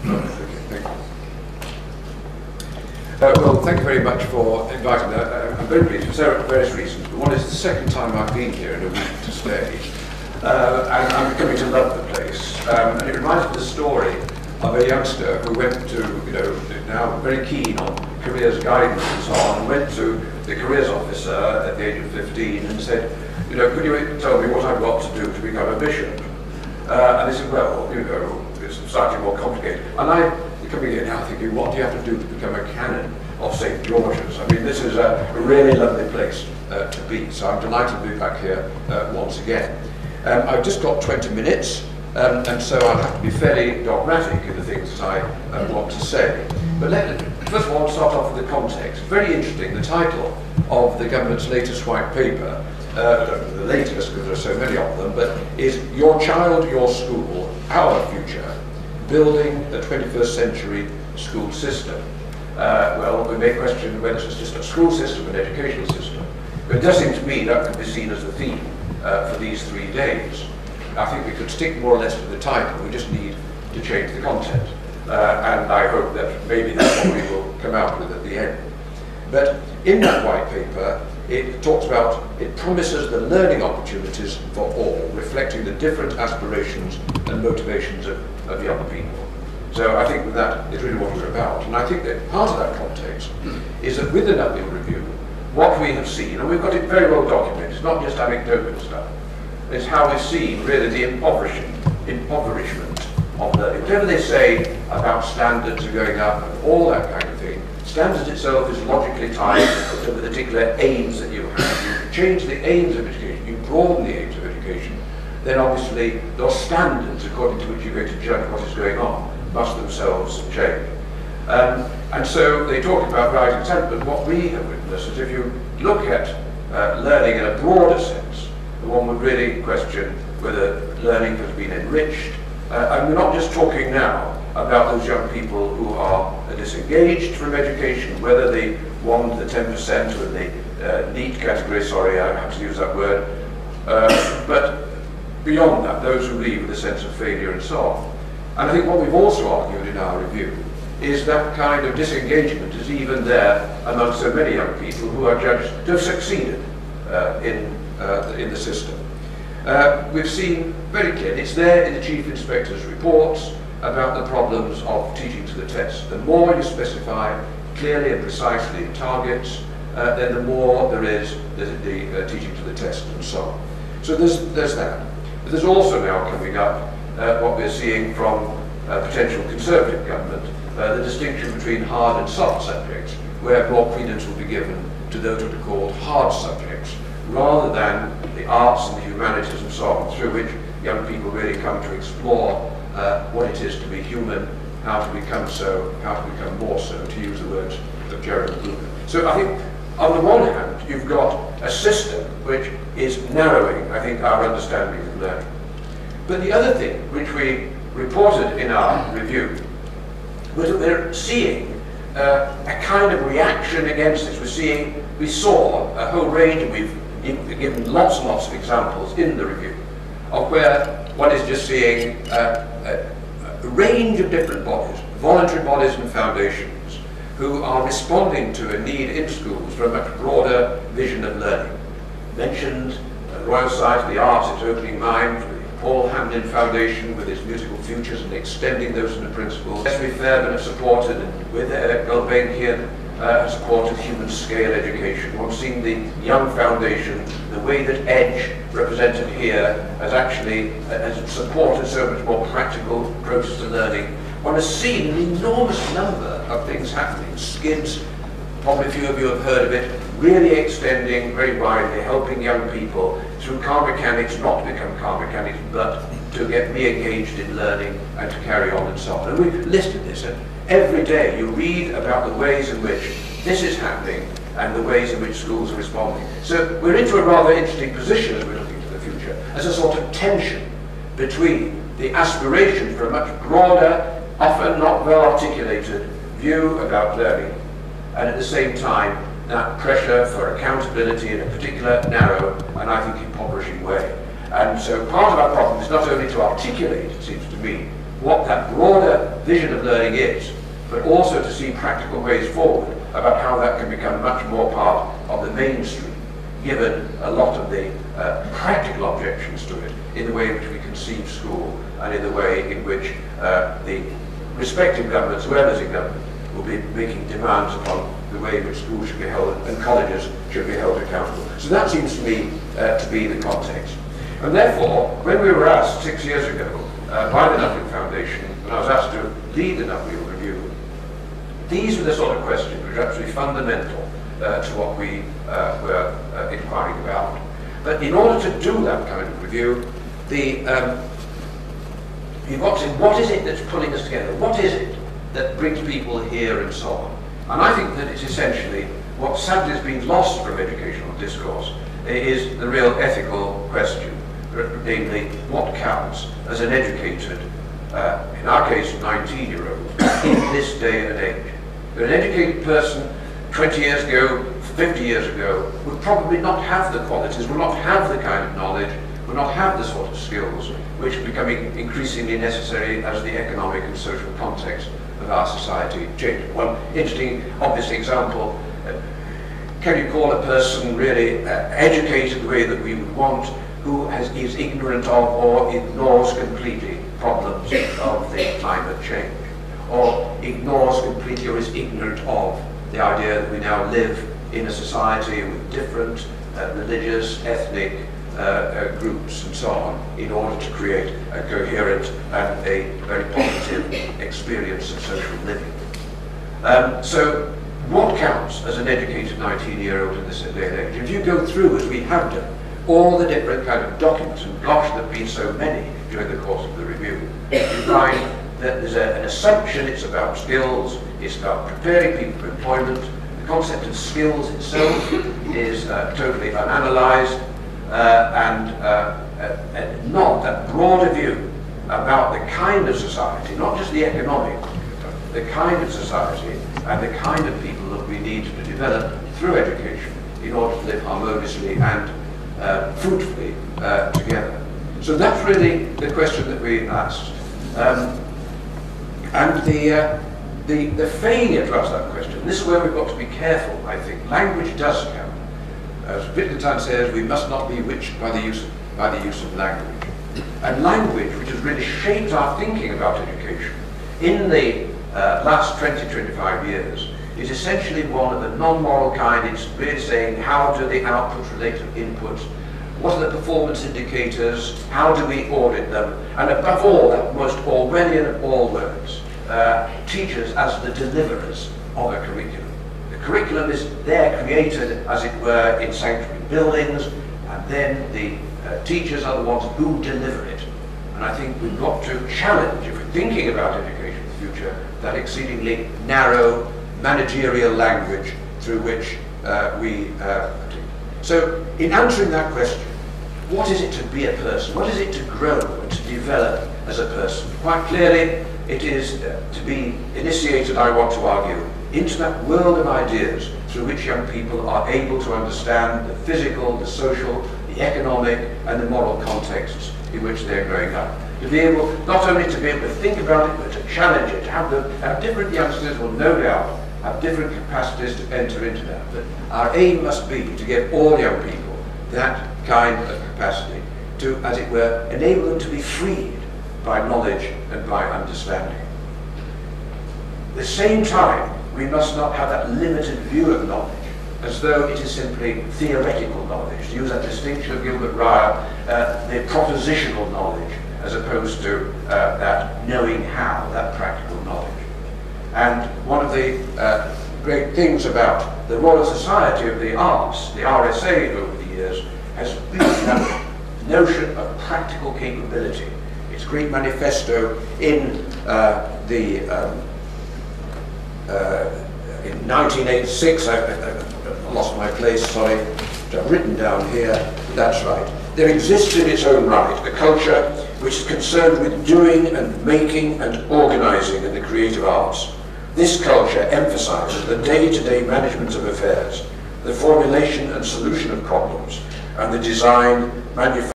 Thank you. Well, thank you very much for inviting me. I'm very pleased for various reasons. But one is the second time I've been here in a week to stay. And I'm coming to love the place. And it reminds me of the story of a youngster who went to, now very keen on careers guidance and so on, and went to the careers officer at the age of 15 and said, could you tell me what I've got to do to become a bishop? And they said, well, it's slightly more complicated. And I'm coming here now thinking, what do you have to do to become a canon of St. George's? I mean, this is a really lovely place to be, so I'm delighted to be back here once again. I've just got 20 minutes, and so I'll have to be fairly dogmatic in the things that I want to say. But first of all, I'll start off with the context. Very interesting, the title of the government's latest white paper, the latest because there are so many of them, but is Your Child, Your School, Our Future, Building a 21st Century School System. Well, we may question whether it's just a school system, an educational system, but it does seem to me that could be seen as the theme for these 3 days. I think we could stick more or less to the title, we just need to change the content. And I hope that maybe that's what we will come out with at the end. But in that white paper, it talks about, it promises the learning opportunities for all, reflecting the different aspirations and motivations of young people. So I think that is really what we're about. And I think that part of that context is that with the Nutley Review, what we have seen, and we've got it very well documented, it's not just anecdotal stuff, it's how we've seen really the impoverishment of learning. Whatever they say about standards are going up and all that kind of thing, standards itself is logically tied to the particular aims that you have. You change the aims of education, you broaden the aims of education, then obviously those standards according to which you're going to judge what is going on must themselves change. And so they talk about right example, but what we have witnessed is if you look at learning in a broader sense, one would really question whether learning has been enriched. And we're not just talking now about those young people who are disengaged from education, whether they want the 10% or the NEET category, sorry, I have to use that word, but beyond that, those who leave with a sense of failure and so on. And I think what we've also argued in our review is that kind of disengagement is even there among so many young people who are judged to have succeeded in the system. We've seen very clearly, it's there in the Chief Inspector's reports about the problems of teaching to the test. The more you specify clearly and precisely targets, then the more there is the teaching to the test and so on. So there's that. But there's also now coming up what we're seeing from potential Conservative government, the distinction between hard and soft subjects, where more credence will be given to those that are called hard subjects, rather than the arts and the humanities and so on, through which young people really come to explore what it is to be human, how to become so, how to become more so, to use the words of Jeremy Bruner. So I think, on the one hand, you've got a system which is narrowing, I think, our understanding of learning. But the other thing, which we reported in our review, was that we're seeing a kind of reaction against this. We saw a whole range, and we've given lots and lots of examples in the review, of where one is just seeing a range of different bodies, voluntary bodies and foundations, who are responding to a need in schools for a much broader vision of learning. Mentioned Royal Society of the Arts, its opening mind, Paul Hamlin Foundation with its musical futures and extending those into principles. Esme Fairbairn have supported, and with Gulbenkian have supported human scale education. We've seen the Young Foundation, the way that EDGE, represented here, has supported so much more practical approaches to learning. One has seen an enormous number of things happening. SCIDS, probably a few of you have heard of it, really extending very widely, helping young people through car mechanics not to become car mechanics, but to get re-engaged in learning and to carry on and so on. And we've listed this, and every day you read about the ways in which this is happening and the ways in which schools are responding. So we're into a rather interesting position as we're looking to the future, as a sort of tension between the aspiration for a much broader, often not well articulated view about learning, and at the same time that pressure for accountability in a particular narrow and I think impoverishing way. And so part of our problem is not only to articulate, it seems to me, what that broader vision of learning is, but also to see practical ways forward about how that can become much more part of the mainstream, given a lot of the practical objections to it in the way in which we conceive school and in the way in which the respective governments, whoever's in government, will be making demands upon the way in which schools should be held and colleges should be held accountable. So that seems to me to be the context. And therefore, when we were asked 6 years ago by the Nuffield Foundation, when I was asked to lead the Nuffield Review, these were the sort of questions which are absolutely fundamental to what we were inquiring about. But in order to do that kind of review, you've got to say, what is it that's pulling us together? What is it that brings people here and so on? And I think that it's essentially what sadly has been lost from educational discourse is the real ethical question, namely what counts as an educated, in our case 19-year-old, in this day and age. An educated person 20 years ago, 50 years ago, would probably not have the qualities, would not have the kind of knowledge, would not have the sort of skills which are becoming increasingly necessary as the economic and social context of our society changes. One interesting, obvious example, can you call a person really educated the way that we would want, who is ignorant of or ignores completely problems of the climate change, or ignores completely or is ignorant of the idea that we now live in a society with different religious, ethnic groups and so on, in order to create a coherent and a very positive experience of social living. So what counts as an educated 19-year-old in this day and age? If you go through, as we have done, all the different kind of documents, and gosh, there have been so many during the course of the review, you find that there's an assumption it's about skills, it's about preparing people for employment. The concept of skills itself is totally unanalyzed, and not that broader view about the kind of society, not just the economic, the kind of society and the kind of people that we need to develop through education in order to live harmoniously and fruitfully together. So that's really the question that we asked. And the failure to ask that question, this is where we've got to be careful, I think. Language does count. As Wittgenstein says, we must not be witched by the use of language. And language, which has really shaped our thinking about education in the last 20-25 years, is essentially one of the non-moral kind. It's really saying, how do the outputs relate to inputs? What are the performance indicators? How do we audit them? And above all, that most Orwellian of all words, teachers as the deliverers of a curriculum. The curriculum is there created, as it were, in sanctuary buildings, and then the teachers are the ones who deliver it. And I think we've got to challenge, if we're thinking about education in the future, that exceedingly narrow managerial language through which So in answering that question, what is it to be a person? What is it to grow and to develop as a person? Quite clearly, it is to be initiated, I want to argue, into that world of ideas through which young people are able to understand the physical, the social, the economic, and the moral contexts in which they're growing up. To be able, not only to be able to think about it, but to challenge it, to have different youngsters will no doubt have different capacities to enter into that. But our aim must be to give all young people that kind of capacity to, as it were, enable them to be freed by knowledge and by understanding. At the same time, we must not have that limited view of knowledge, as though it is simply theoretical knowledge. To use that distinction of Gilbert Ryle, the propositional knowledge, as opposed to that knowing how, that practical knowledge. And one of the great things about the Royal Society of the Arts, the RSA over the years, has been that notion of practical capability. Its great manifesto in 1986, I lost my place, sorry, which I've written down here, that's right. There exists in its own right a culture which is concerned with doing and making and organizing in the creative arts. This culture emphasizes the day-to-day management of affairs, the formulation and solution of problems, and the design, manufacturing,